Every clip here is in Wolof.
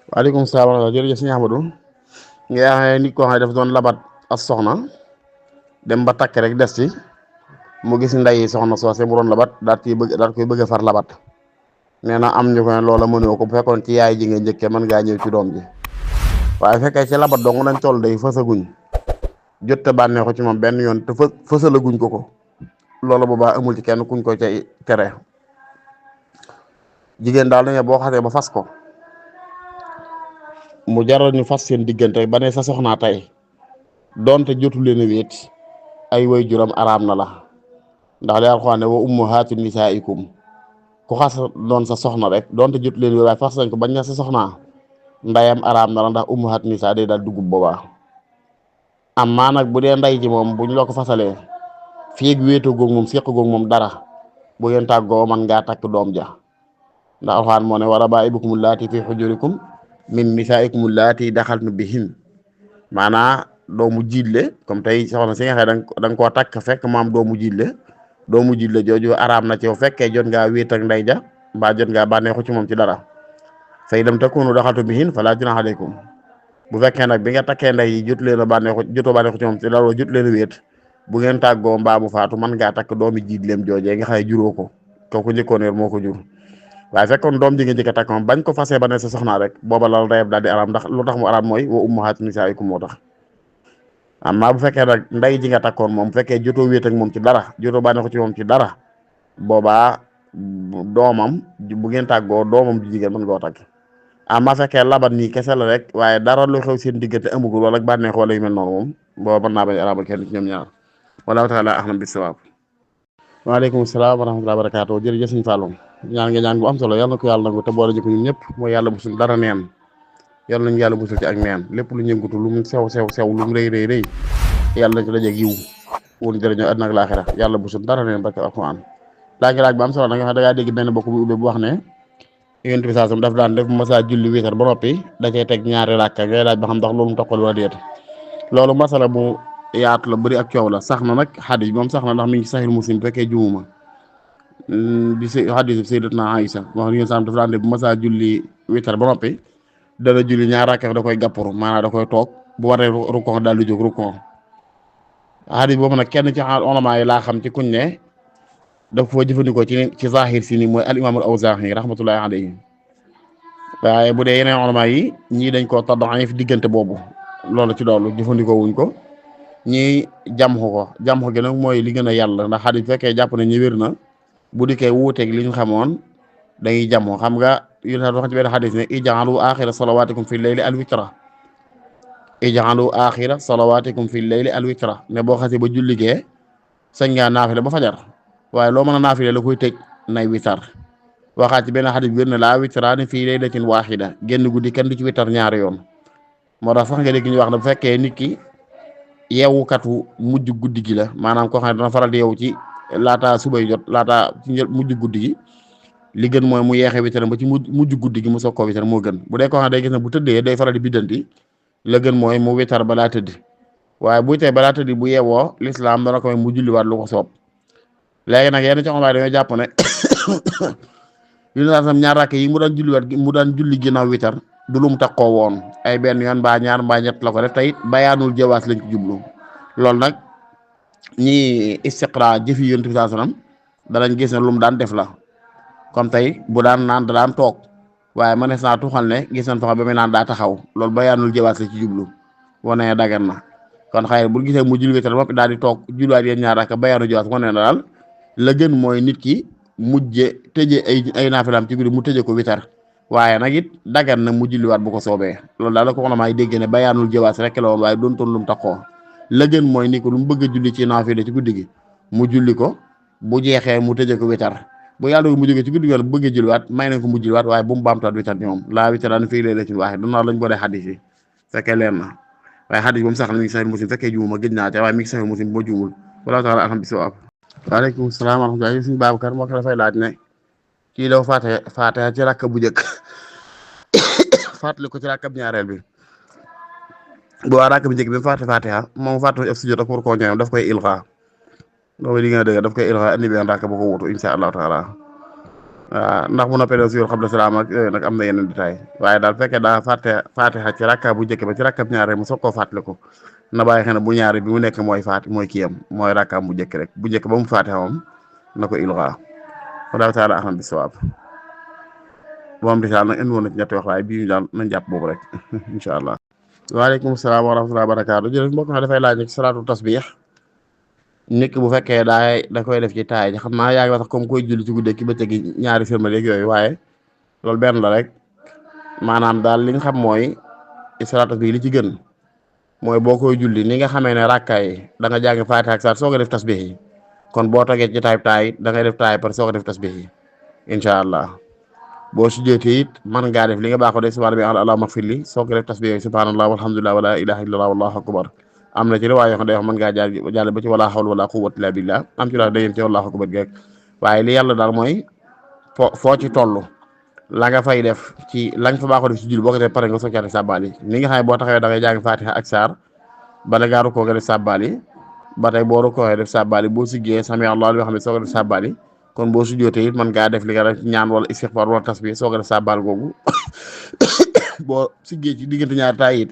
waaleykum salaam wa rahmatulah jërëjëf sëñ Ahmadou nga yaa nit koo xam ne dafa doon labat as soxna dem ba takk rek des ci mu gis nday soxna soose mu doon labat daal koy bëgg a far labat nee na am ñu ko ne loola mënoo ko bu fekkoon ci yaay ji nga njëkkee mën ngaa ñëw ci doom ji waaye fekkee ci labat dong nañ toll day fësaguñ jot te bànneexu ci moom benn yoon te fësalaguñ ko loola boobaa amul ci kenn kuñ ko cay tere jigéen daal dañu boo xasee ba fas ko mu jaral ñu fas seen diggante ba ne sa soxnaa tey donte jotu leen a wéet ay way juram araam na la ndax li Alxuraan ne wa ummahaatu nisaa'ikum ku xas doon sa soxna rek donte jotu leen a wéet waaye fas nañ ko bañ ne sa soxnaa ndayam araam na la ndax ummahaatu nisaa day daal dugub boobaa am maa nag bu dee nday ji moom buñ la ko fasalee fii ak wéetu goog moom séq goog moom dara bu ngeen tàggoo man ngaa takk doom ja ndax Alxuraan moo ne wa rabaa'ibukum allaati fi hujurikum min nisaikum allaati daxaltum bihin maanaa doomu jiitle comme tey soxna si nga xam da nga koo takk fekk maam doomu jiitle jooju araam na ci yow fekkee jot ngaa wéet ak ndey ja mbaa jot ngaa bànneexu ci moom ci dara fay dem takunu daxaltum bihin falaa junaaha aleykum bu fekkee nag bi nga takkee ndey yi jotoo bànneexu ci moom ci dara jot leen a wéet bu ngeen tàggoo mbaa mu faatu mën ngaa takk doomi jiitleem joojee nga xam ne juróo ko kooku njëkkoon yor moo ko jur waaye fekkoon doom ji nga njëkk a takk moom bañ ko fasee ba ne sa soxnaa rek booba lal rayeb daal di araam ndax lu tax mu araam mooy wa ummahaatu nisaa'ikum moo tax amma bu fekkee nag nday ji nga takkoon moom bu fekkee jotoo wéet ak moom ci dara jotoo bànneexu ci moom ci dara boobaa doomam bu ngeen tàggoo doomam ju jigéen mën ngoo takk amma fekkee labat nii kese la rek waaye dara lu xew seen diggante amugul wala bànneex wala yu mel noonu moom booba mën naa bañ araamal kenn ci ñoom ñaar wallahu taala a'lam bis-sawaab. waaleykum salaam wa rahmatulah wa barakaatu jërëjëf sëñ Fallou ñaan nga ñaan bu am solo yàlla na ko yàlla nangu te boole ji ko ñun ñëpp mooy yàlla musul dara neen yàlla nañu yàlla musul ci ak neen lépp lu ñëngutu lu mu sew lu mu rëy yàlla nañ ci dajeeg yiw wun jërëñoo àddina ak laaxira yàlla musul dara neen barke alquran laaj bu am solo nag nga xam da ngaa dégg benn bokk bu ubbe bu wax ne yonent bi saasam daf daan def masa julli wiitar ba noppi da cay teg ñaari rakka ngay laaj ba xam ndax loolu mu toqal wala déet loolu masala bu yaatu la bëri ak coow la sax na nag xadis moom sax na ndax mi ngi ci Sahih Muslim fekkee juumuma di xadisu sayyidatuna Aïsa wax ngeen sam dafa daan def bu masaa julli witar ba noppi dana julli ñaar rakka da koy gàppuru maanaam da koy toog bu waree rukkoo daal di jóg rukkoo xadis boobu nag kenn ci ulama yi laa xam ci kuñ ne dafa foo jëfandikoo ci zahir si ni mooy al imaamul Awzaa'i rahmatullahi alayhi waaye bu dee yeneen ulama yi ñii dañ koo taddaif diggante boobu loolu ci loolu jëfandikoo wuñ ko ñii jamxu gi nag mooy li gën a yàlla ndax xadis fekkee jàpp na ñu wér na bu dikkee wuuteeg li ñu xamoon dañuy jamxu xam nga yu wax ci benn xadis ne ij'alu axira salawatikum fi layli al witra ij'alu axira salawatikum fi layli al witra ne boo xasee ba julligee sañ ngaa naafile ba fajar waaye loo mën a naafile la koy tëj nay witar waxaat ci benn xadis wér ne laa witraani fii laylatin waaxida génn guddi kenn du ci witar ñaari yoon moo tax sax nga dégg ñu wax ne bu fekkee nit ki yeewukatu mujj guddi gi la maanaam koo xam ne dana faral di yeewu ci laata subay jot laata ci mujj guddi gi li gën mooy mu yeexee witar ba ci mujj guddi gi mu soog koo witar moo gën bu dee koo xam ne day gis ne bu tëddee day faral di biddanti la gën mooy mu witar balaa tëdd waaye buy tey balaa tëdd bu yeewoo lislaam dana ko may mu julliwaat lu ko soob léegi nag yenn ci xabaar dañoo jàpp ne yu ne sam ñaar rakk yi mu daan julli ginnaaw witar du lu mu takkoo woon ay benn yoon mbaa ñaar mbaa ñett la ko def tey bayaanul jawaas lañ ci jublu loolu nag ñi istiqra jëfi yonent bi sallallahu alayhi wasallam danañ gis ne lu mu daan def la comme tey bu daan naan da daan toog waaye mënees naa tuxal ne gis nañ fa ba muy naan daa taxaw loolu bayaanul jawaas la ci jublu wane dagan na kon xëy bu gisee mu julli witar bopp daal di toog julliwaat yéen ñaar rakk bayaanul jawaas wane na daal la gën mooy nit ki mujje tëje ay naafilaam ci guddi mu tëje ko witar waaye nag it dagan na mu julliwaat bu ko soobee loolu daal la ko xonamaay dégg ne bayaanul jawaas rek la woon waaye doon toon lu mu taxoo la gën mooy ni ko lu mu bëgg a julli ci naafila ci guddi gi mu julli ko bu jeexee mu tëje ko witar bu yàlla mu jógee ci guddi gi bu bëggee julliwaat may nañ ko mu julliwaat waaye bu mu baamtaat witar ñoom laa witaraan fii laylatin waahida du noonu lañ boole xadis yi fekkee leen na waaye xadis moom sax na mi ngi Sahih Muslim fekkee juumuma gëj naa te waaye mi ngi Sahih Muslim bu ma juumul wala taala alhamdulilah. waaleykum salaam wa rahmatulah suñu Babacar moo ko dafay laaj ne kii daw faate ci rakk bu njëkk fàttali ko ci rakk bu ñaareel bi bu waa rakk bu njëkk bi mu fatiha moom fàttali sujjóot ak pour koo ñëw daf koy ilqa loolu li nga dëgg daf koy ilqa indi benn rakk bu ko wutu insha allahu taala waaw ndax bu noppee doo sujjóot xabla salaam ak yooyu nag am na yeneen détail waaye daal fekkee daa fàtte faatiha ci rakka bu njëkk ba ci rakkab ñaareel mu soog koo fàttaliku na bàyyi xel ne bu ñaari bi mu nekk mooy kiyam mooy rakkaam bu njëkk rek bu njëkk ba mu faatiha moom na ko ilga wallahu taala ahlam bi sawaab moom di daal nag indi woon na ci ñetti wax waaye bii ñu daal nañ jàpp boobu rek incha allah. waaleykum salaam wa rahmatulah wa barakaatu jërëjëf mbokk mi dafay laaj nag salaatu tasbih nit ki bu fekkee da koy def ci taay xam naa yaa ngi wax comme koy julli ci guddi ki bëccëg gi ñaari firma léegi yooyu waaye loolu benn la rek maanaam daal li nga xam mooy salaatu tasbih li ci gën mooy boo koy julli ni nga xamee ne rakkaay da nga jàng faatiha ak saar soog a def tasbih yi kon boo toogee ci taay da ngay def taay par soog a def tasbih yi incha allah. boo sujjootee it mën ngaa def li nga baaxoo de subhaana rabbi allahumma ighfir li soo ko def tasbih yooyu subhanallah walhamdulillah wala ilaha illallah wallahu akbar am na ci riwaaya yoo xam ne day wax mën ngaa jàll ba ci wala hawla wala quwwata illa billah am ci la dayem ci wallahu akbar geeg waaye li yàlla daal mooy foo ci toll la nga fay def ci la nga fa baaxoo def ci julli boo ko def pare nga soccaate sàbbaal yi ni nga xam ne boo taxawee da ngay jàng fatiha ak saar bala ngaa rukkoo nga def sàbbaal yi ba tey boo rukkoo def sàbbaal yi boo siggee sami allah yoo xam ne soo ko def sàbbaal yi kon boo sujjootee it mën ngaa def li nga def ñaan wala istighfar wala tasbih soo ko def sàbbaal googu boo siggee ci diggante ñaari taay it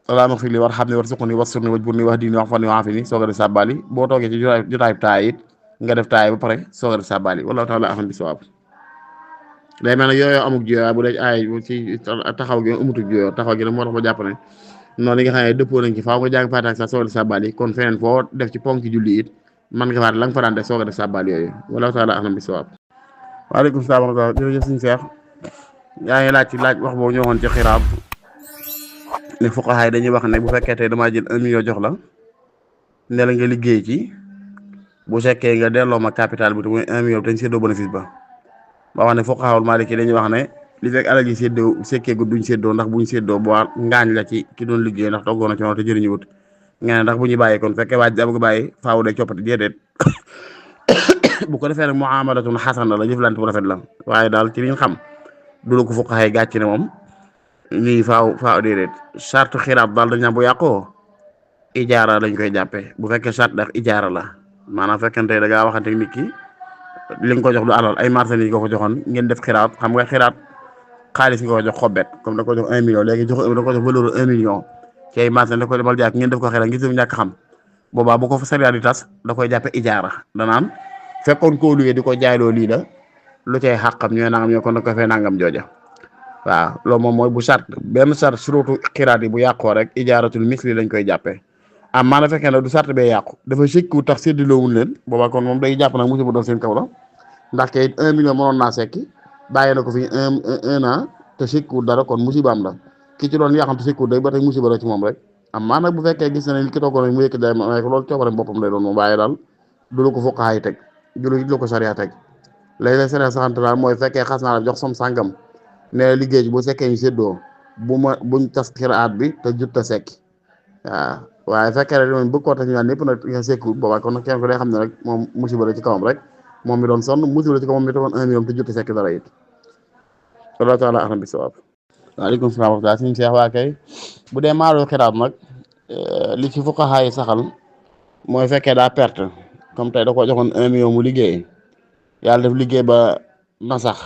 allahumma ighfir li warhamni warzuqni wasturni wajburni wahdini wa'afini wa'afini soo ko def sàbbaal yi boo toogee ci jotaay taay it nga def taay ba pare soo ko def sàbbaal yi wallahu ta'ala a'lam bis-sawab day mel ne yooyu amuk jiyo bu dee ay ci taxaw gi amutuk jiyo taxaw gi nag moo tax ma jàpp ne noonu li nga xam ne dëppoo nañ ci faaw nga jàng faatiha sax soo ko def sàbbaal yi kon feneen foo def ci ponk julli it man nga faat la nga fa daan def soo ko def sàbbaal yooyu wallahu taala a'lam bis-sawaab. waaleykum salaam wa rahmatulah jërëjëf suñu seex yaa ngi laaj ci laaj wax boobu ñu waxoon ci xiraab ne fuqaha yi dañuy wax ne bu fekkee tey damaa jël 1 million jox la ne la nga liggéey ci bu fekkee nga delloo ma capital bi te muy 1 million dañ séddoo bénéfice ba wax ne fuqahaul maliki dañuy wax ne li fekk alal ji séddoo sekkee gu duñ séddoo ndax buñ séddoo bu ngaañ la ci ki doon liggéey ndax toggoon na ci moom te jëriñu wut nga ne ndax bu ñu bàyyi kon fekkee waaj da bëgg bàyyi faaw day coppati déedéet bu ko defee nag muamalatun xasana la jëflante bu rafet la waaye daal ci liñ xam du la ko fuqaha gàcc ne moom lii faaw déedéet charte xiraab daal dañ bu yàqoo ijaara lañ koy jàppee bu fekkee charte ndax ijaara la maanaam fekkente da ngaa waxante nit ki li nga ko jox du alal ay marchandises yi nga ko joxoon ngeen def xiraat xam nga xiraat xaalis nga ko jox xobbet comme da ko jox 1 million léegi da ko jox valeur 1 million ci ay marchandises da ko demal jaay ngeen def ko xiraat ngir dem ñàkk xam boobaa bu ko fa sariya di tas da koy jàppe ijaara danaan fekkoon koo luyee di ko jaayloo lii la lu cay xàqam ñooy nangam ñoo kon da ko fay nangam jooja waaw loolu moom mooy bu charte benn charte surutu xiraat yi bu yàqoo rek ijaaratul misli lañ koy jàppee am maana fekkee ne du charte bee yàqu dafa sëkku tax séddiloowul leen boobaa kon moom day jàpp nag musiba doon seen kaw la ndax kay 1 million mënoon naa sekki bàyyi na ko fi un an te sëkkuwul dara kon musiba am la ki ci doon yàqam te sëkkuwul day ba tey musiba la ci moom rek am maa nag bu fekkee gis na ne li ki toogoon mu yëkk day may ko loolu coobare boppam lay doon moom waaye daal du la ko fuqahaa yi teg du la ko sariya teg léeg-léeg sariya saxante daal mooy fekkee xas naa la jox som sàngam ne liggéey ji bu sekkee ñu séddoo buñ tas xiraat bi te jut ta sekki waaw waaye fekkee rek moom bëgg koo tax ñu naan ñëpp nag nga sekkuwul boobaa kon nag kenn ko day xam ne rek moom musiba la ci kawam rek moom mi doon sonn musiba la ci kawam mi tegoon 1 million te jut ta sekki dara it wallahu taala a'lam bis-sawaab. waaleykum salaam wa rahmatulah suñu seex waa kay bu dee maalul xiraat nag li ci fuqahaa yi saxal mooy fekkee daa perte comme tey da koo joxoon 1 million mu liggéey yàlla def liggéey ba na sax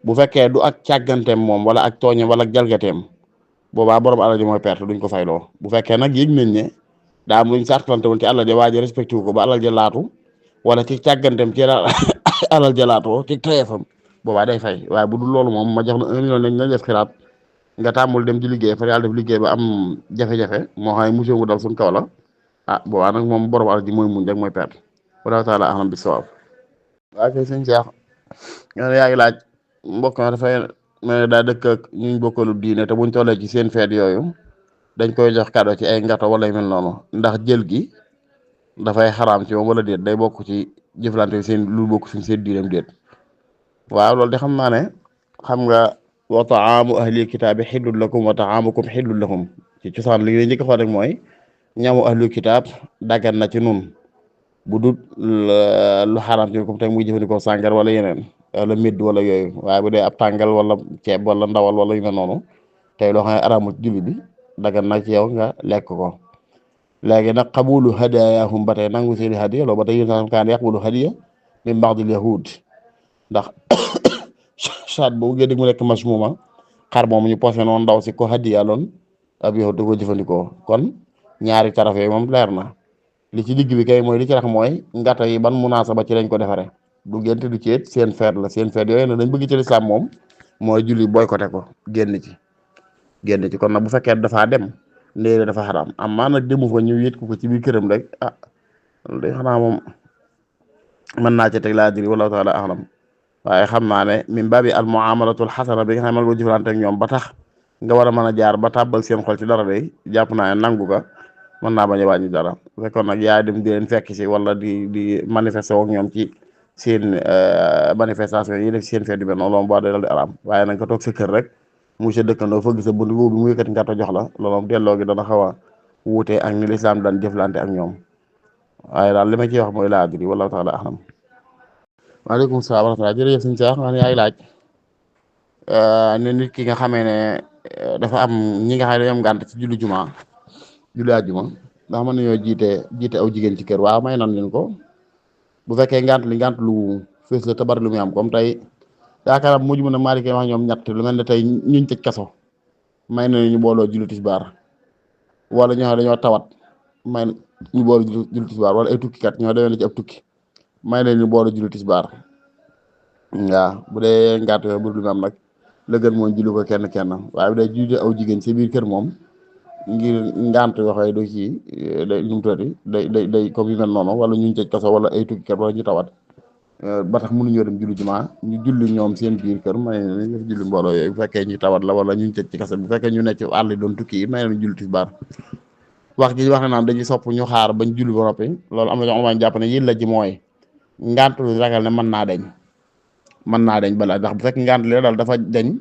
bu fekkee du ak càgganteem moom wala ak tooñeem wala ak jalgateem boobaa borom alal ji mooy perte duñ ko fayloo bu fekkee nag yëg nañ ne daa am luñ sartlante woon ci alal ja waa ji respecté wu ko ba alal ja laatu wala ci càgganteem ci alal ja laatoo ci tayefam boobaa day fay waaye bu dul loolu moom ma jox na 1 million lañ def xiraat nga tàmmul dem di liggéey fa yàlla def liggéey ba am jafe-jafe moo xam ne monsieur mu dal suñ kaw la boobaa nag moom borom alal ji mooy muñ rek mooy perte wallahu taala a'lam bis-sawaab. waa kay sëñ Cheikh yaa ngi laaj mbokk na dafay mel ne daa dëkk ak ñu bokkalu diine te buñ tollee ci seen feet yooyu dañ koy jox cadeau ci ay ngato wala yu mel noonu ndax jël gi dafay xaraam ci moom wala déet day bokk ci jëflante seen lu bokk suñ seen diineem déet waaw loolu de xam naa ne xam nga wa ta'aamu ahli kitaabi xillul lakum wa ta'aamukum xillul lahum ci cosaan li ngay njëkk a xool rek mooy ñaamu ahli kitaab daggan na ci nun bu dut lu xaraam ci comme tey muy jëfandikoo sàngar wala yeneen wala médd wala yooyu waaye bu dee ab tàngal wala ceeb wala ndawal wala yu mel noonu tey loo xam ne araamu ci julli bi daggan na ci yow nga lekk ko léegi nag qabulu hadaayahum ba tey nangu seeni hadiya loolu ba tey yéen sax kaan yaqbulu hadiya min ba'dil yahud ndax saat boobu ngeen di mu nekk masmuma xar moom ñu posé noonu ndaw si ko hadiya loon ab yow da ko jëfandikoo kon ñaari taraf yooyu moom leer na li ci digg bi kay mooy li ci rax mooy ngata yi ban munaasaba ci lañ ko defaree du génte du ceet seen feet la seen feet yooyu nag dañ bëgg ci lislaam moom mooy julli boycotté ko génn ci kon nag bu fekkee dafaa dem ndéere dafa xaraam amaa nag demu fa ñu yët ko ci biir këram rek ah loolu de xanaa moom mën naa ci teg laa diri wallahu taala alam waaye xam naa ne min baabi al muamalatul xasana bi nga xam ne man ko jëflante ak ñoom ba tax nga war a mën a jaar ba tàbbal seen xol ci dara day jàpp naa ne nangu ga mën naa bañ a wàññi dara bu fekkoon nag yaa dem di leen fekk si wala di manifester ak ñoom ci seen manifestation yi def seen feet yu mel noonu loolu boo dee dal di araam waaye nag nga toog sa kër rek monsieur dëkkandoo fëgg sa bunt boobu mu yëkkati ngàtta jox la loolu moom delloo gi dana xaw a wuute ak ni lislaam daan jëflante ak ñoom waaye daal li ma ciy wax mooy laa adri wallahu taala alam waaleykum salaam wa rahmatulah jërëjëf suñu saax nga ne yaay laaj ne nit ki nga xamee ne dafa am ñi nga xam ne dañoo am ngànt ci julli juma julli àjjuma ndax mën nañoo jiite aw jigéen ci kër waaw may nan leen ko bu fekkee ngànt lu fees la te bari lu muy am comme tey yaakaar naa mujj mu ne Malick wax ñoom ñett lu mel ne tey ñuñ tëj kaso may na ñu booloo julli tisbaar wala ñoo xam dañoo tawat may ñu booloo julli tisbaar wala ay tukkikat ñoo demee na ci ab tukki may na ñu booloo julli tisbaar waaw bu dee ngànt yooyu bari lu muy am nag la gën moom julli ko kenn waaye bu dee julli aw jigéen ci biir kër moom ngir ngànt yoo xam ne du ci day nu mu tuddati day comme yu mel noonu wala ñu tëj kaso wala ay tukkikat wala ñu tawat ba tax mënuñoo dem julli jumaa ñu julli ñoom seen biir kër may na ñu julli mbooloo yooyu bu fekkee ñu tawat la wala ñu tëj ci kaso bu fekkee ñu nekk ci àll doon tukki yi may na julli tisbaar wax ji wax ne naan dañuy sopp ñu xaar bañ julli ba noppi loolu am na ñoo xam ne jàpp ne yéen la ji mooy ngànt lu ragal ne mën naa deñ balaa ndax bu fekk ngànt li daal dafa deñ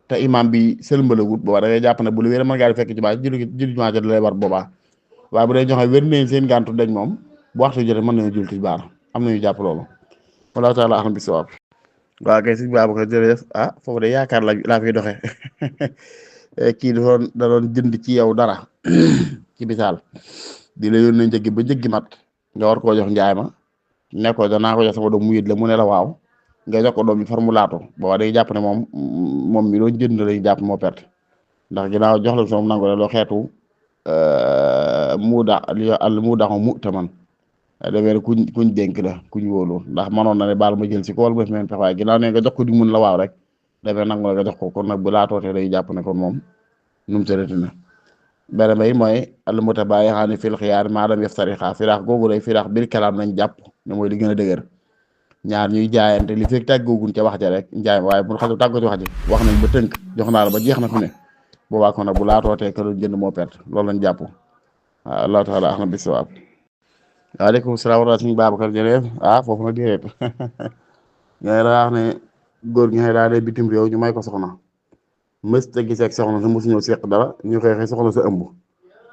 te imam bi sëlmbalagut boobaa da ngay jàpp ne bu lu wér mën ngaa di fekk ci baa julli jumaa jot lay war boobaa waaye bu dee ñoo xam wér nañ seen ngàntu dañ moom bu waxtu jotee mën nañu julli tisbaar am nañu jàpp loolu wallahu taala axam bi sawaab waaw kay sëñ Babacar jërëjëf foofu de yaakaar laa fiy doxee kii da doon jënd ci yow dara ci misaal di la yónnee njëggi ba njëggi mat nga war koo jox njaay ma ne ko danaa ko jox sama doom mu yët la mu ne la waaw nga jox ko doom bi far mu laatu booba day jàpp ne moom mi doon jënd lay jàpp moo perte ndax ginnaaw jox la sama nangu la loo xeetu mu daxo mu taman defee ne kuñ dénk la kuñ wóolu ndax mënoon na ne baal ma jël si ko wala ma fi meen pex waaye ginnaaw ne nga jox ko di mun la waaw rek defee nangu la nga jox ko kon nag bu laatootee day jàpp ne kon moom nu mu tërati na beneen bay mooy al mutabayyi'aani fil xiyaar maa lam yaftariqaa firaax googu day firaax bir kalaam nañ jàpp ne mooy li gën a dëgër ñaar ñuy jaayante li fekk tàggoogun ca wax ja rek njaay waaye bu xam tàggoo ci wax ji wax nañ ba tënk jox naa la ba jeex na fi ne boobaa kon nag bu laatootee ka doon jënd moo perte loolu lañ jàpp waaw allahu taala ahna bi sawaab waaleykum salaam wa rahmatulah Babacar jërëjëf foofu nag déedéet ñooy la wax ne góor gi nga daa dee bitim réew ñu may ko soxna mës te gisee ak soxna sa mosuñoo seq dara ñu xëy soxna sa ëmb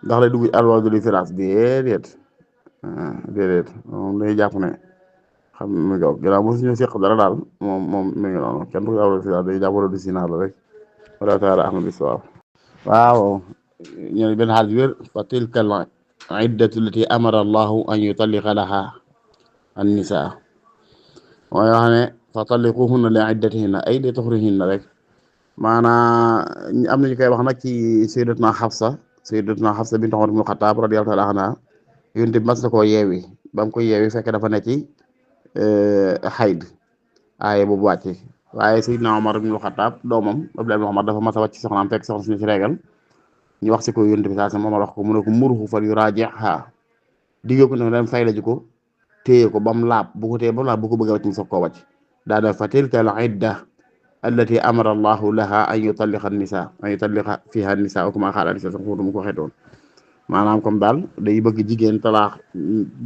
ndax lay dugg alwaa du différence déedéet moom day jàpp ne xam mi gaw ginnaaw mosuñoo seq dara daal moom mi ngi noonu kenn du ko alwaa du différence day jàpp wala du sinaar la rek wala taala ahmad bi sawaab waaw ñooy benn xaalis wér fa tilka al iddatu lati amara allahu an yutalliqa laha an nisaa mooy wax ne fa talliquhunna li iddatihinna ay li tuxrihinna rek maanaam am nañu koy wax nag ci sayyidatuna Xafsa bint Umar ibn Xattaab radiyallahu taala anha yonent bi mas na koo yeewi ba mu ko yeewi fekk dafa ne ci xayd aaye boobu wàcc waaye sayyidna Umar ibn Xattaab doomam Abdullah ibn Umar dafa mas a wàcc soxnaam fekk soxna suñu ci regal ñu wax si ko yonent bi saa sa moom wax ko mu ne ko murhu fal yuraaji'haa digge ko ne dem fay la ji ko téye ko ba mu laab bu ko téye ba mu laab bu ko bëgg a wàcc mu soog koo wàcc daa def fa tilka al idda allati amara allahu laha an yutalliqa nisa an yutalliqa fiha nisa o kama xaala nisa sax foofu mu ko xeetoon maanaam comme daal day bëgg jigéen talaax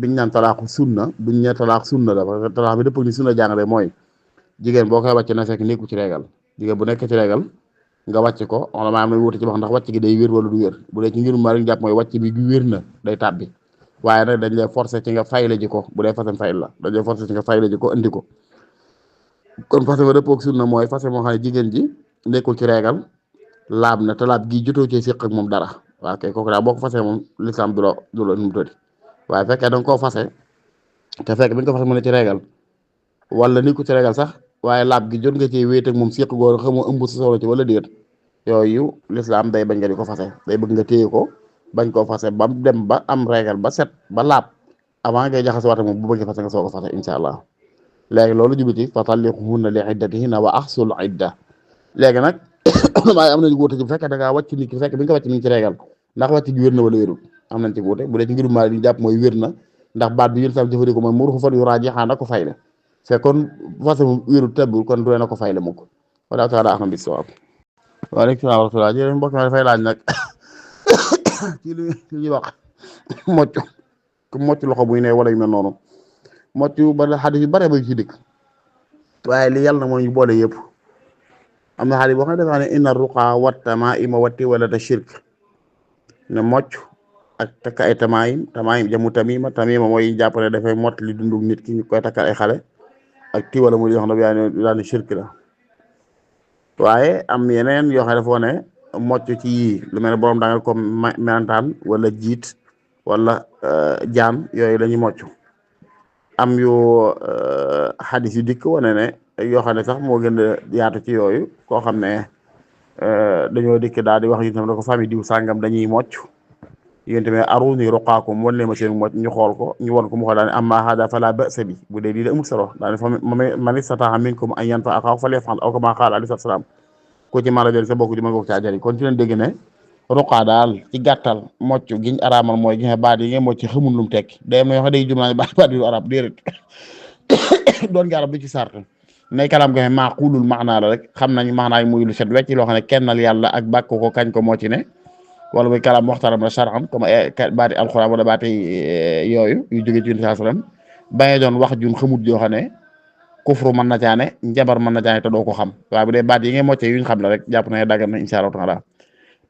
biñ naan talaaxu sunna duñ ne talaax sunna la parce que talaax bi dëpp ni sunna jàngale mooy jigéen boo koy wàcc na fekk nekku ci régal jigéen bu nekk ci régal nga wàcc ko wala maa am na wuute ci wax ndax wàcc gi day wér wala du wér bu dee ci ngirum maa jàpp mooy wàcc bi wér na day tàbbi waaye nag dañ lay forcer ci nga fay la ji ko bu dee façon fay la dañ lay forcer ci nga fay la ji ko andi ko kon fase ba dëppoo ak sunna mooy fase moo xam ne jigéen ji nekkul ci reegal laab na te laab gii jotoo cee séq ak moom dara waaw kay kooku daal boo ko fasee moom lislaam du la nu mu tëddi fekkee da nga koo fase te fekk bi nga ko fase mu ne ci reegal wala ni ko ci reegal sax waaye laab gi jot nga cee wéet ak moom séq góor xamoo ëmb sa soxla ci wala déet yooyu lislaam day bañ nga di ko fase day bëgg nga téye ko bañ koo fase ba dem ba am régal ba set ba laab avant ngay jaxase waate moom bu bëggee fase nga soo ko fase insha allah léegi loolu jubiti fa talliquhunna li iddatihinna wa ahsul idda léegi nag waaye am nañu wuute ci bu fekkee da ngaa wàcc nit ki bu fekkee bi nga ko wàcc mi ngi ci régal ndax wàcc gi wér na wala wérul am nañ ci wuute bu dee ci ngirum maa li ñu jàpp mooy wér na ndax baat bi yén sam jëfandikoo mooy muruxu fan yu raajixaa na ko fayle fekkoon fase mu wérul tëbbul kon doy na ko fayle mukk wala taala axam bis sawaab waaleykum salaam wa rahmatulah jërëjëf mbokk mi dafay laaj nag ci li ñuy wax mocc ku mocc loxo muy ne wala yu mel noonu mocc ba xadis yu bare ba ci dikk waaye li yàlla na mooy ñu boole yëpp am na xadis boo xam ne dafa ne inna ruqa wat tamaima watti wala ta shirk ne mocc ak takk ay tamaayim jamu tamima mooy jàppale dafay mott li dundu nit ki ñu koy takkal ay xale ak ti wala mu di wax na yaa ne shirk la waaye am yeneen yoo xam ne dafa ne mocc ci yii lu mel ne borom dangal comme melantaan wala jiit wala jaan yooyu la ñuy mocc am yu xadis yu dikk wane ne yoo xam ne sax moo gën a yaatu ci yooyu koo xam ne dañoo dikk daal di wax yu tam ne ko famille diw sàngam dañuy mocc yéen tamit aruni ruqaakum wan leen ma seen mocc ñu xool ko ñu won ko mu xool daal ne amma hada fala ba'sa bi bu dee lii da amul solo daal ne fa man istata'a minkum an yanfa'a axaahu falyaf'al aw kama qaala alayhi salaam ku ci mën a jël sa bokk ci mën nga ko caa jëriñ kon ci leen dégg ne ruqaa daal ci gàttal mocc giñ araamal mooy gi nga baat yi nga mocc xamul lu mu tekki day may wax day jum naa baat yu arab déedéet doon nga arab bi ci sart nay kalaam nga xam maa xuulul maanaa la rek xam nañ maanaa yi muy lu set wecc loo xam ne kennal yàlla ak bàkk ko kañ ko moo ci ne wala muy kalaam muxtaram la shar'an comme baati alxuraan wala baati yooyu yu jóge ci yonent saa sallam bañee doon wax jun xamut yoo xam ne kufru mën na caane njabar mën na caane te doo ko xam waaye bu dee baat yi ngay mocce yuñ xam la rek jàpp na daggan na insha Allah taala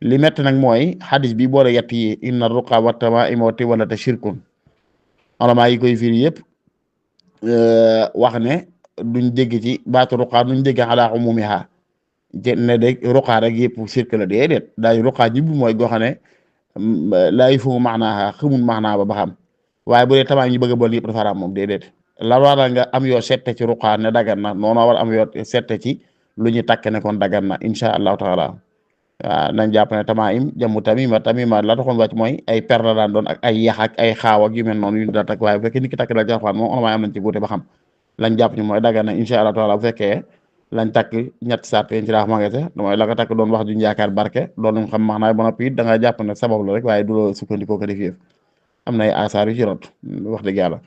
li métti nag mooy xadis bi boole yett yi inna ruqa wa tamaa'ima wa tiwalata shirkun ulama yi koy firi yëpp wax ne duñ dégg ci baatu ruqa duñ dégg ala umumiha ne de ruqa rek yëpp shirk la déedéet daañu ruqa ji bu mooy goo xam ne laa yafhamu maanaaha xamul maanaa ba xam waaye bu dee tamaa ñu bëgg a bool yëpp dafa araam moom déedéet la war nga am yoo sette ci ruqa ne dagan na noonu war am yoo sette ci lu ñu takk ne kon dagan na insha allahu taala waaw nañ jàpp ne tamaim jamu tamima la taxoon wàcc mooy ay per la daan doon ak ay yax ak ay xaaw ak yu mel noonu yu ñu daan takk waaye bu fekkee nit ki takk la jaxwaan moom onamaa am nañ ci buute ba xam lañ jàpp ni mooy dagan na insha allahu taala bu fekkee lañ takk ñett sart ci raax magase mooy la nga takk doon wax duñ yaakaar barke doon nañ xam maanaam ba noppi da nga jàpp ne sabab la rek waaye du la sukkandikoo ko def yëf am na ay asaar yu ci rot wax dëgg yàlla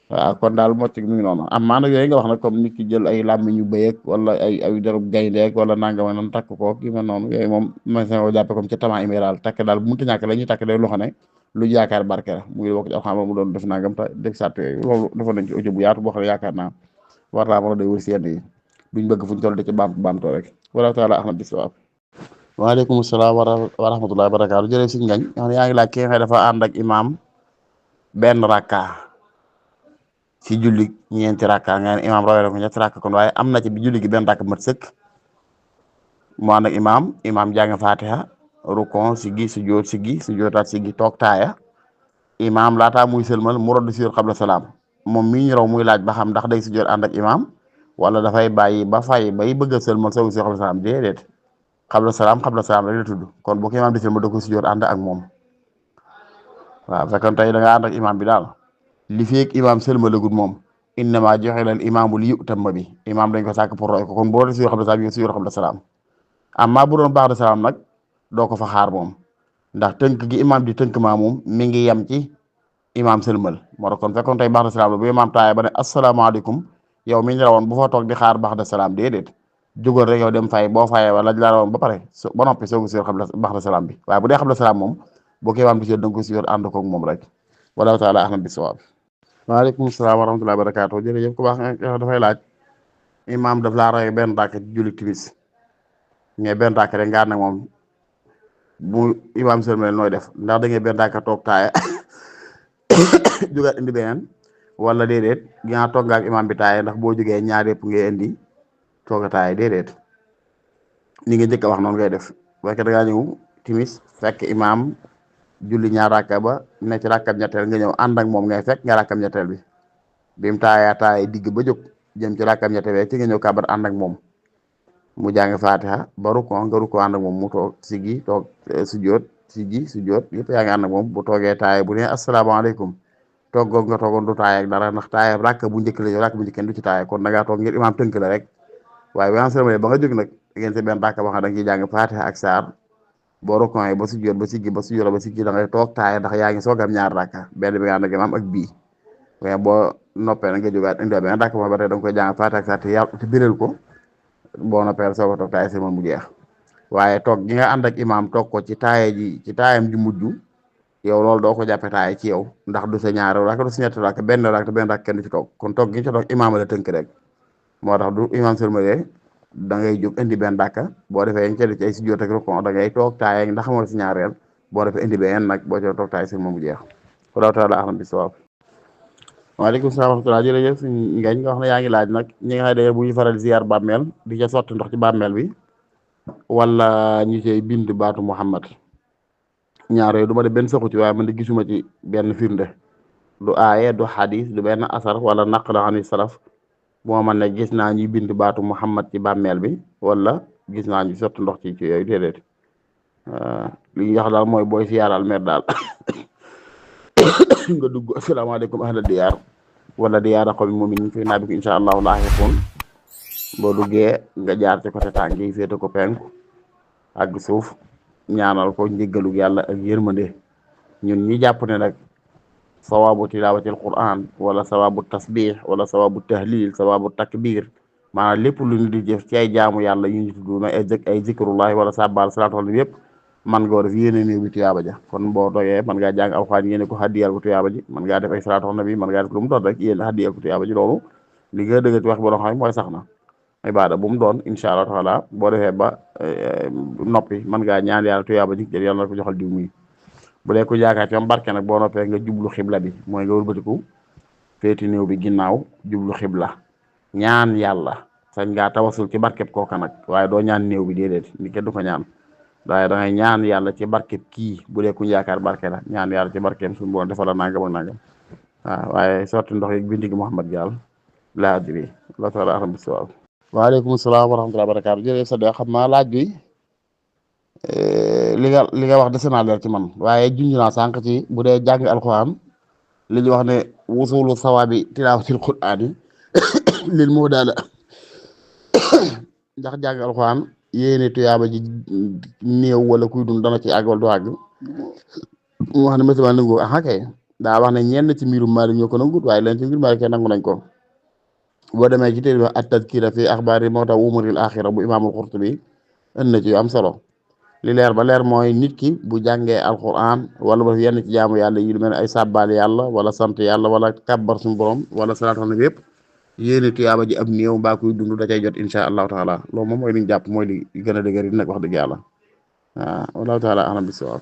waaw kon daal mocc mi ngi noonu am maana yooyu nga wax nag comme nit ki jël ay làmmiñ yu bëy ak wala ay darub gayndeek wala nangama noonu takk ko ki mel noonu yooyu moom ma sa jàppe comme ci tamaa imi daal takk daal bu mënta ñàkk la ñuy takk day loo xam ne lu yaakaar barke la muy bokk ci alxam mu doon def nangam ta def sàtt yooyu loolu defoon nañ ci audio bu yaatu boo xam ne yaakaar naa war naa mën a day wër si yenn yi duñ bëgg fuñ toll di ci baamtoo rek wala taala ahmad bisawab waaleykum salaam wa rahmatullahi wa barakaatu jërëjëf si ngañ yaa ngi laaj ki nga xam dafa ànd ak imaam benn rakka ci julli ñeenti rakka nga ne imaam rawee ko ñetti rakka kon waaye am na ci bi julli gi benn rakka mat sëkk mu ànd ak imaam jàng fatiha rukon siggi sujjóotaat siggi toog taaya imaam laataa muy sëlmal mu rodd sujjóot xabla salaam moom mii ñu raw muy laaj ba xam ndax day sujjóot ànd ak imaam wala dafay bàyyi ba fay bay bëgg a sëlmal soogu sujjóot xabla salaam déedéet xabla salaam rek la tudd kon bu ko imaam di sëlmal da ko sujjóot ànd ak moom waaw fekkoon tey da nga ànd ak imaam bi daal li feek imaam sëlmalagul moom innama joxe leen imaamu li yutamma bi imaam dañ ko sàkk pour roy ko kon boo sujjóot xabla salaam yi sujjóot xabla salaam amma bu doon ba'da salaam nag doo ko fa xaar moom ndax tënk gi imaam di tënk maa moom mi ngi yem ci imaam sëlmal moo tax kon fekkoon tey ba'da salaam la bu imaam taaya ba ne asalaamaaleykum yow mi ñu rawoon bu fa toog di xaar ba'da salaam déedéet jógal rek yow dem fay boo fayee wala la rawoon ba pare ba noppi soogu sujjóot xabla ba'da salaam bi waaye bu dee xabla salaam moom boo ko imaam di sujjóot da nga ko sujjóot ànd koog moom rek wallahu taala ahmad bisawaab waaleykum salaam wa rahmatullahi wa barakaatu jërëjëf ku baax dafay laaj imaam daf laa roy benn rakk ci julli timis mais benn rakk rek nga ànd ak moom bu imaam sëlmal nooy def ndax da ngay benn rakk toog taaya jógaat indi beneen wala déedéet ginaa toog nga ak imaam bi taaya ndax boo jógee ñaar yëpp ngay indi toog a taaya déedéet ni nga njëkk a wax noonu ngay def fekk da ngaa ñëw timis fekk imaam julli ñaar rakka ba ne ci rakkam ñetteel nga ñëw ànd ak moom ngay fekk nga rakkam ñetteel bi mu taaya digg ba jóg jëm ci rakkam ñetteel ci nga ñëw kàbbar ànd ak moom mu jàng fatiha ba rukkoo nga rukkoo ànd ak moom mu toog siggi toog sujjoot siggi sujjoot yëpp yaa ngi ànd ak moom bu toogee taaye bu ne asalaamaaleykum toog googu nga toogoon du taaye ak dara ndax taaye rakk bu njëkk la yow rakk bu njëkk du ci taaye kon da ngaa toog ngir imaam tënk la rek waaye bu enseigné ba nga jóg nag ngeen si benn rakk ba xam da nga ciy jàng fatiha ak saar boo rukkoo ba sujjoot ba siggi ba sujjoot ba siggi da ngay toog taaye ndax yaa ngi soog am ñaar rakka benn bi nga ànd ak imaam ak bii waaye boo noppee na nga jógaat indi benn rakk ba tey da nga koy jàng fatiha ak saar te biral ko boo noppee soo ko toog taaye si moom mu jeex waaye toog gi nga ànd ak imaam toog ko ci taaye ji ci taayam ji mujj yow loolu doo ko jàppe taaye ci yow ndax du sa ñaari rakk du sa ñetti rakk benn rakk kenn du ci toog kon toog gi nga ci toog imaam la tënk rek moo tax du imaam sëlmalee da ngay jóg indi benn rakk boo defee nga ci ay sujjóot ak rukuu da ngay toog taaye ndax moo si ñaareel boo defee indi benn nag boo ci toog taaye si moom mu jeex wallahu taala a'lam bis-sawaab. waaleykum salaam wa rahmatulah jërëjëf suñu ngañ nga wax ne yaa ngi laaj nag ñi nga xam ne bu ñu faral ziar bàmmeel di ca sotti ndox ci bàmmeel bi wala ñu cay bind baatu Muhammad ñaar yooyu du ma de benn saxu ci waaye man de gisuma ci benn firnde du aaye du xadis du benn asar wala naqla ani salaf moo man ne gis naa ñuy bind baatu Muhammad ci bàmmeel bi wala gis naa ñu sotti ndox ci yooyu déedéet li ñu wax daal mooy booy siyaaral mer daal nga dugg asalaamaaleykum ahla diyaar wala diyaara qawmi mu'minin fi naa bi incha allahu laahiqun boo duggee nga jaar ci côté tànk yi féete ko penku ak suuf ñaanal ko njëggalu yàlla ak yërmande ñun ñi jàpp ne nag sawabu tilawatil quran wala sawabu tasbih wala sawabu tahlil sawabu takbir maanaam lépp lu ñu di jëf ci ay jaamu yàlla yu ñu tudd na ay zikrullahi wala sabbal salaatu ala yëpp man nga def yéene néew bi tuyaaba ja kon boo doyee man ngaa jàng alxuraan yéene ko haddiyal ko tuyaaba ji man ngaa def ay salaatu ala nabi man ngaa def lu mu doon rek yéene haddiyal ko tuyaaba ji loolu li nga dëgg ci wax boo xam ne mooy sax na ibaada bu mu doon incha allah taala boo defee ba noppi man ngaa ñaan yàlla tuyaaba ji yàlla na ko joxal diw mi bu dee ko yaakaar ci am barke nag boo noppee nga jublu xibla bi mooy nga wëlbatiku féeti néew bi ginnaaw jublu xibla ñaan yàlla sañ ngaa tawasul ci barkeb kooka nag waaye doo ñaan néew bi déedéet ni kenn du ko ñaan waaye da ngay ñaan yàlla ci barkeb kii bu dee ku yaakaar barke la ñaan yàlla ci barkeem suñu borom defal la nangam ak nangam waaw waaye sotti ndox yi bindi gi Muhammad Gaal laa adri la taala alam bis-sawaab. waaleykum salaam wa rahmatulah barakaatu jërëjëf sa xam naa laaj bi li nga wax dese naa leer ci man waaye junj naa sànq ci bu dee jàng alquran li ñu wax ne wusulu sawaabi tilaawatil qur'aani lil moo daala ndax jàng alquran yéene tuyaaba ji néew wala kuy dund dana ci àgg wala du àgg mu wax ne monsieur nangu ah kay daa wax ne ñenn ci mbirum Maalik ñoo ko nangut waaye leen ci mbirum Maalik kenn nangu nañ ko boo demee ci téere bi at-tazkira fi axbaari mawta wa umuril axira bu imaamul Qurtubi ënd na ci yu am solo li leer ba leer mooy nit ki bu jàngee alquran wala ba yenn ci jaamu yàlla yi lu mel ne ay sàbbaal yàlla wala sant yàlla wala kàbbar suñu borom wala salaatu ala nabi yëpp yéene tuyaaba ji ab néew mbaa kuy dund da cay jot insha allahu taala loolu moom mooy li ñu jàpp mooy li gën a dëgër nag wax dëgg yàlla waaw wallahu taala alam bis-sawaab.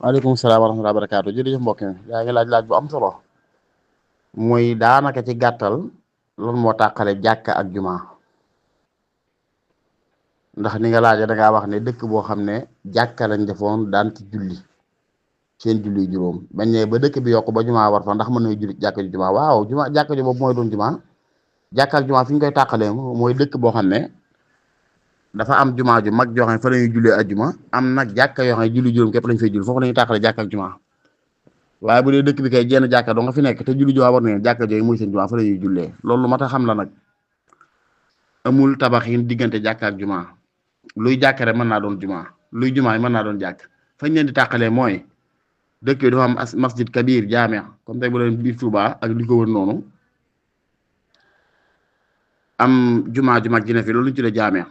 waaleykum salaam wa rahmatulah barakaatu jërëjëf mbokk mi yaa ngi laaj bu am solo mooy daanaka ci gàttal loolu moo tàqale jàkka ak juma ndax ni nga laajee da ngaa wax ne dëkk boo xam ne jàkka lañ defoon daan ci julli seen julli juróom bañ ne ba dëkk bi yokk ba juma war fa ndax mën nañu julli jàkka ju juma waaw jàkka ju boobu mooy doon juma jàkka ak juma fi ñu koy tàqalee mooy dëkk boo xam ne dafa am juma ju mag joo xam ne fa la ñuy jullee ajjuma am nag jàkka yoo xam ne julli juróom képp lañ fay julli foofu la ñuy tàqale jàkka ak juma waaye bu dee dëkk bi kay jenn jàkka doo nga fi nekk te julli juma war na jàkka jooyu muy seen juma fa la ñuy jullee loolu lu mat a xam la nag amul tabaxin diggante jàkka ak juma luy jàkka rek mën naa doon juma luy juma mën naa doon jàkk fañ leen di tàqalee mooy dëkk bi dafa am masjid kabir jaame comme tey bu leen biir Touba ak li ko wër noonu am juma ju mag ji ne fi loolu ñu tuddee jaame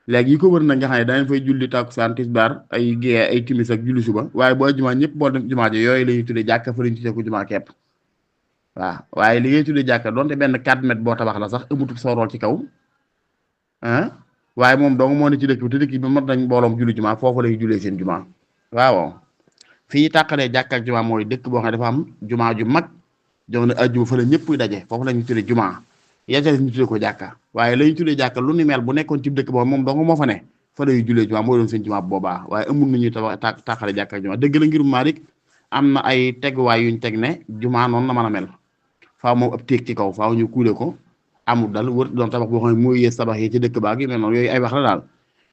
léegi yi ko wër nag nga xam ne danañ fay julli takkusaan tisbaar ay gée ay timis ak julli suba waaye boo juma ñëpp boo dem juma ji yooyu la ñuy tuddee jàkka fa la ñuy tuddee ko juma kepp waaw waaye li ngay tuddee jàkka donte benn 4 mètres boo tabax la sax ëmmutul soorool ci kaw ah waaye moom dong moo ne ci dëkk bi te dëkk bi mat nañ mbooloom julli juma foofu la ñuy jullee seen juma waaw fii tàqalee jàkka ak juma mooy dëkk boo xam ne dafa am juma ju mag jox na ajjuma fa la ñëpp daje foofu la ñuy tuddee juma yàlla ñu tuddee ko jàkka waaye la ñuy tuddee jàkka lu ni mel bu nekkoon ci dëkk boobu moom dong moo fa ne fa la ñuy jullee juma moo doon seen juma boobaa waaye amul na ñuy tàqale jàkka ak juma dëgg la ngirum Maalik am na ay teguwaay yuñ teg ne juma noonu la mën a mel faaw moom ab téeg ci kaw faaw ñu kuule ko amul dal wër doon tabax boo xam ne mooy yées tabax yi ci dëkk baag yu mel noonu yooyu ay wax la daal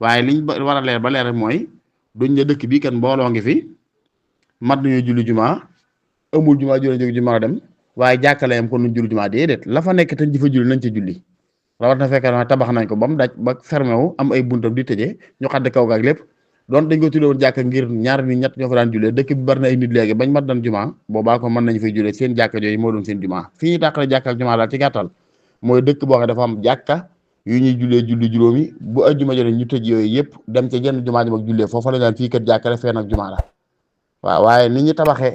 waaye liñ war a leer ba leer rek mooy duñ ne dëkk bii kan mbooloo ngi fi mat nañoo julli jumaa amul jumaa ju jóg jumaa dem waaye jàkkale am kon nuñ julli jumaa déedéet la fa nekk te ji fa julli nañ ca julli rawat na fekkee na tabax nañ ko ba mu daj ba fermé wu am ay buntam di tëjee ñu xadd kaw gaak lépp doon dañ ko tuddee woon jàkka ngir ñaar nit ñett ñoo fa daan jullee dëkk bi bari na ay nit léegi bañ mat dan jumaa boobaa ko mën nañu fay jullee seen jàkka jooyu moo doon seen jumaa fi ñuy tàqale jàkka ak jumaa daal ci gàttal mooy dëkk boo xam dafa am jàkka yu ñuy jullee julli juróomi bu ajjuma jotee ñu tëj yooyu yëpp dem ca jenn jumaa ji mag jullee foofa la daan fii kat jàkka la fee nag jumaa la waaw waaye nit ñi tabaxee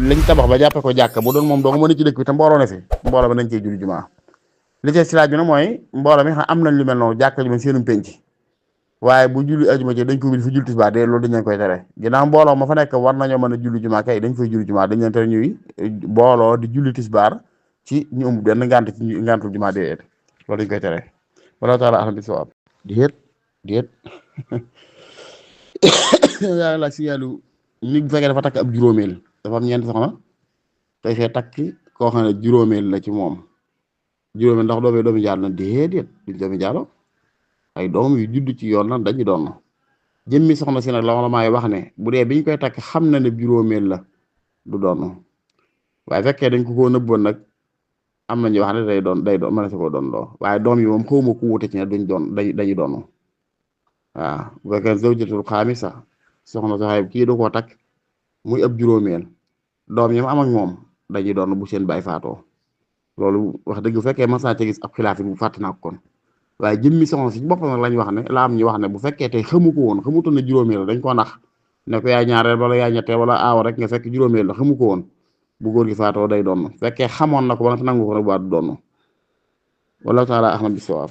lañ tabax ba jàppe ko jàkka bu doon moom doo nga mën a ci dëkk bi te mbooloo ne fi mbooloo bi nañ cey julli jumaa li ci si laaj bi nag mooy mbooloo mi xam am nañ lu mel noonu jàkka ji moom seenum penc waaye bu julli ajuma ci dañ ko fi julli tisbaar de loolu dañ leen koy tere ginnaaw mbooloo ma fa nekk war nañoo mën a julli jumaa kay dañ fay julli jumaa dañ leen tere ñuy booloo di julli tisbaar ci ñu ëmb benn ngànt ci ngàntul jumaa déedéet loolu dañ koy tere wala taala alam bi sawaab déet yaa la si yàllu nit bu fekkee dafa takk ab juróomeel dafa am ñeent soxna tey fee takk koo xam ne juróomeel la ci moom juróomeel ndax doomi jaalo na déedéet duñ doomi jaalo ay doom yu judd ci yoon la dañu doon jëmmi soxna si nag la wala maay wax ne bu dee biñ koy takk xam na ne juróomeel la du doon waaye fekkee dañ ko koo nëbboon nag am na ñu wax ne day doon mën na si koo doon loo waaye doom yi moom xawma ku wute ci ne duñ doon dañu doon waaw bu fekkee zawjatul xaamisa soxna saxaay kii du koo takk muy ab juróomeel doom yi am ak moom dañuy doon bu seen baay faatoo loolu wax dëgg bu fekkee mas naa ci gis ab xilaaf bu fàtte naa ko kon waaye jëmmi soxna si boppam nag lañ wax ne la am ñu wax ne bu fekkee tey xamu ko woon xamutoon ne juróomeel dañ koo nax ne ko yaay ñaareel wala yaay ñetteel wala aaw rek nga fekk juróomeel la xamu ko woon bu góor gi faatoo day doon fekkee xamoon na ko ba nga nangu ko nag waa du doon wala taala ahmad bi sawaab